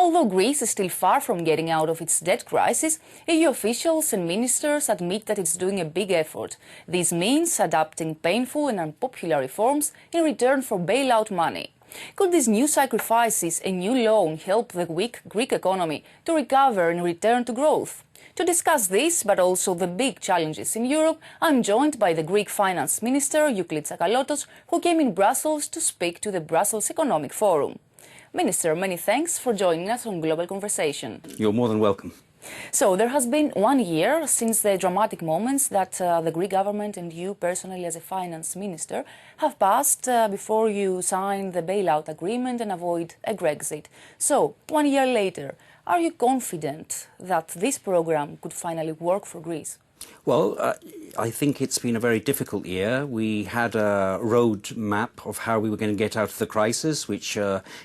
Although Greece is still far from getting out of its debt crisis, EU officials and ministers admit that it's doing a big effort. This means adopting painful and unpopular reforms in return for bailout money. Could these new sacrifices and new loan help the weak Greek economy to recover and return to growth? To discuss this, but also the big challenges in Europe, I'm joined by the Greek Finance Minister, Euclid Tsakalotos, who came in Brussels to speak to the Brussels Economic Forum. Minister, many thanks for joining us on Global Conversation. You're more than welcome. So, there has been 1 year since the dramatic moments that the Greek government and you personally as a finance minister have passed before you sign the bailout agreement and avoid a Brexit. So, 1 year later, are you confident that this program could finally work for Greece? Well, I think it's been a very difficult year. We had a road map of how we were going to get out of the crisis, which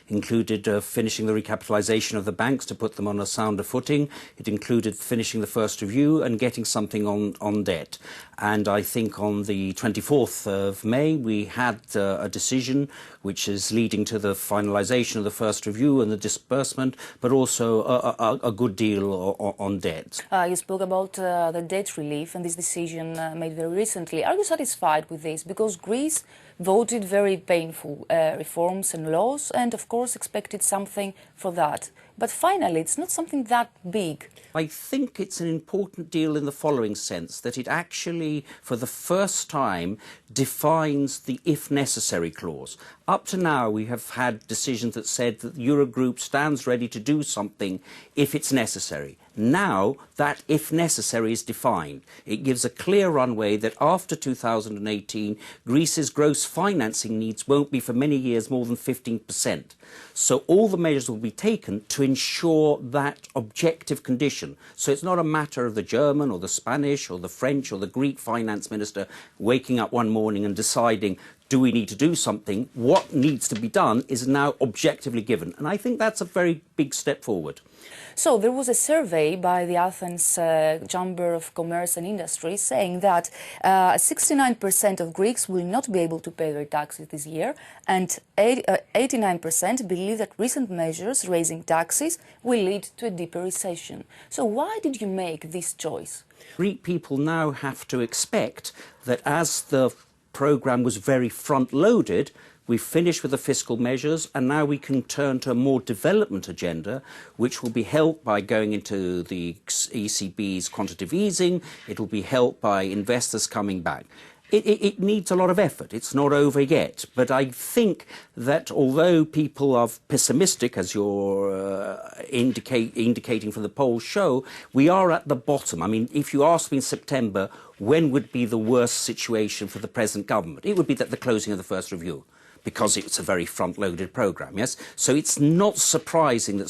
included finishing the recapitalisation of the banks to put them on a sounder footing. It included finishing the first review and getting something on debt. And I think on the 24th of May, we had a decision which is leading to the finalisation of the first review and the disbursement, but also a good deal on debt. You spoke about the debt relief and this decision made very recently. Are you satisfied with this? Because Greece voted very painful reforms and laws and, of course, expected something for that. But finally, it's not something that big. I think it's an important deal in the following sense, that it actually, for the first time, defines the if necessary clause. Up to now, we have had decisions that said that the Eurogroup stands ready to do something if it's necessary. Now, that if necessary is defined. It gives a clear runway that after 2018, Greece's gross financing needs won't be for many years more than 15%. So all the measures will be taken to ensure that objective condition. So it's not a matter of the German or the Spanish or the French or the Greek finance minister waking up one morning and deciding, do we need to do something? What needs to be done is now objectively given. And I think that's a very big step forward. So there was a survey by the Athens Chamber of Commerce and Industry saying that 69% of Greeks will not be able to pay their taxes this year, and 89% believe that recent measures raising taxes will lead to a deeper recession. So why did you make this choice? Greek people now have to expect that as the programme was very front-loaded, we finished with the fiscal measures and now we can turn to a more development agenda, which will be helped by going into the ECB's quantitative easing. It will be helped by investors coming back. It needs a lot of effort. It's not over yet. But I think that although people are pessimistic, as you're indicating from the polls show, we are at the bottom. I mean, if you asked me in September, when would be the worst situation for the present government? It would be at the closing of the first review, because it's a very front-loaded programme, yes? So it's not surprising that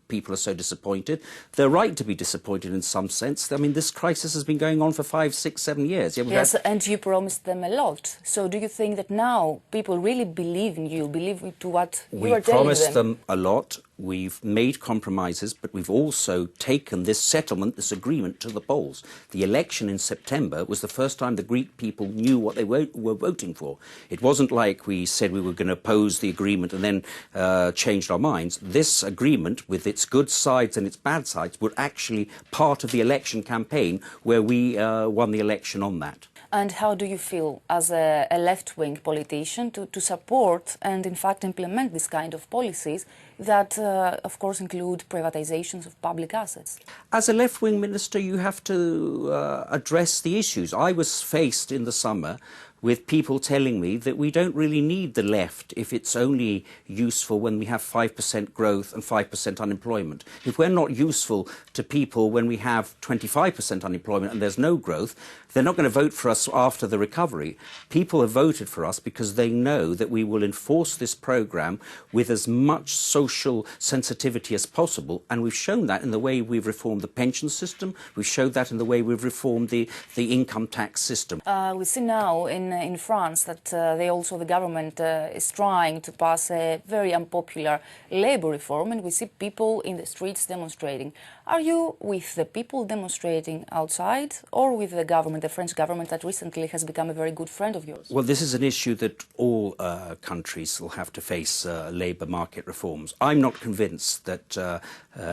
people are so disappointed. They're right to be disappointed in some sense. I mean, this crisis has been going on for 5, 6, 7 years. Yes, and you promised them a lot. So do you think that now people really believe in you, believe to what you are telling them? We promised them a lot. We've made compromises, but we've also taken this settlement, this agreement, to the polls. The election in September was the first time the Greek people knew what they were voting for. It wasn't like we said we were going to oppose the agreement and then changed our minds. This agreement, with its good sides and its bad sides, were actually part of the election campaign where we won the election on that. And how do you feel as a left-wing politician to support and, in fact, implement this kind of policies that, of course, include privatizations of public assets? As a left-wing minister, you have to address the issues. I was faced in the summer with people telling me that we don't really need the left if it's only useful when we have 5% growth and 5% unemployment. If we're not useful to people when we have 25% unemployment and there's no growth, they're not going to vote for us after the recovery. People have voted for us because they know that we will enforce this programme with as much social sensitivity as possible, and we've shown that in the way we've reformed the pension system, we've showed that in the way we've reformed the income tax system. We see now in in France that the government is trying to pass a very unpopular labour reform, and we see people in the streets demonstrating. Are you with the people demonstrating outside, or with the government, the French government that recently has become a very good friend of yours? Well, this is an issue that all countries will have to face, labour market reforms. I'm not convinced that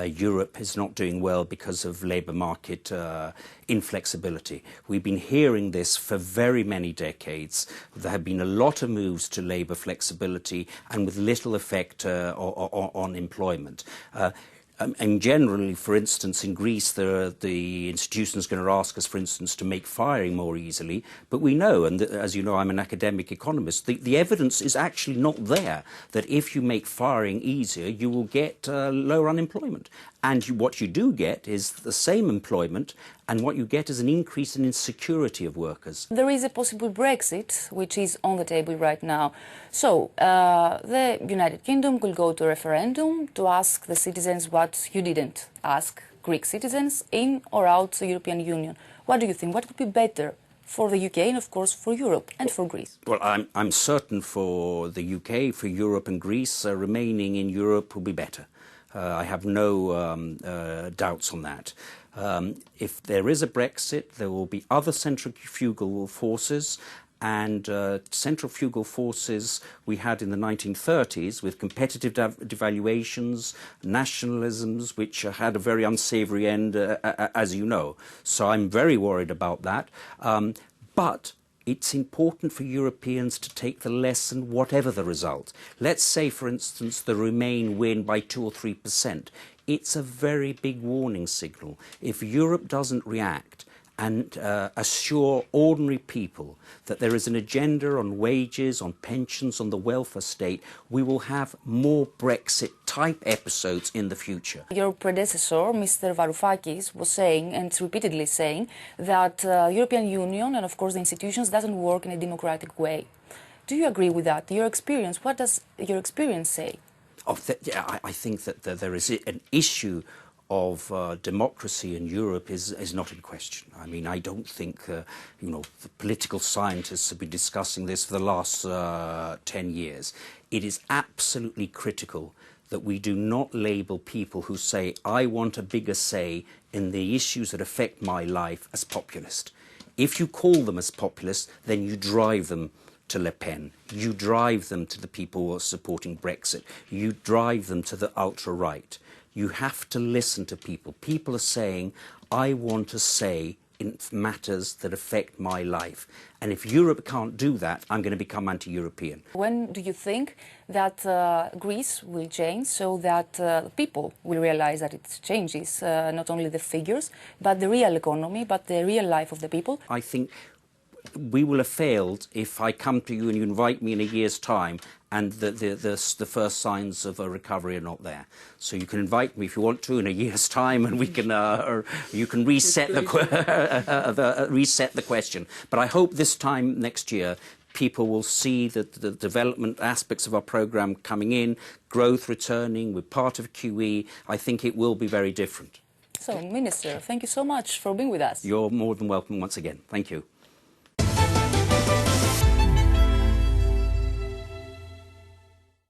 Europe is not doing well because of labour market inflexibility. We've been hearing this for very many decades. There have been a lot of moves to labour flexibility and with little effect on employment. And generally, for instance, in Greece, the institutions going to ask us, for instance, to make firing more easily. But we know, and as you know, I'm an academic economist, the evidence is actually not there that if you make firing easier, you will get lower unemployment. And what you do get is the same employment, and what you get is an increase in insecurity of workers. There is a possible Brexit, which is on the table right now. So, the United Kingdom will go to a referendum to ask the citizens what you didn't ask Greek citizens in or out the European Union. What do you think? What would be better for the UK and, of course, for Europe and for Greece? Well, I'm certain for the UK, for Europe and Greece, remaining in Europe will be better. I have no doubts on that. If there is a Brexit, there will be other centrifugal forces, and centrifugal forces we had in the 1930s with competitive devaluations, nationalisms, which had a very unsavoury end, as you know. So I'm very worried about that. But it's important for Europeans to take the lesson, whatever the result. Let's say, for instance, the Remain win by 2 or 3%. It's a very big warning signal. If Europe doesn't react and assure ordinary people that there is an agenda on wages, on pensions, on the welfare state, we will have more Brexit-type episodes in the future. Your predecessor, Mr. Varoufakis, was saying, and repeatedly saying, that the European Union and, of course, the institutions doesn't work in a democratic way. Do you agree with that? Your experience, what does your experience say? Yeah, I think that there is an issue of democracy in Europe is not in question. I mean, I don't think, the political scientists have been discussing this for the last 10 years. It is absolutely critical that we do not label people who say, I want a bigger say in the issues that affect my life as populist. If you call them as populist, then you drive them to Le Pen. You drive them to the people who are supporting Brexit. You drive them to the ultra-right. You have to listen to people. People are saying, I want a say in matters that affect my life. And if Europe can't do that, I'm going to become anti-European. When do you think that Greece will change so that people will realize that it changes not only the figures, but the real economy, but the real life of the people? I think we will have failed if I come to you and you invite me in a year's time and the first signs of a recovery are not there. So you can invite me if you want to in a year's time, and we can you can reset reset the question. But I hope this time next year people will see that the development aspects of our programme coming in, growth returning, we're part of QE. I think it will be very different. So, Minister, thank you so much for being with us. You're more than welcome once again. Thank you.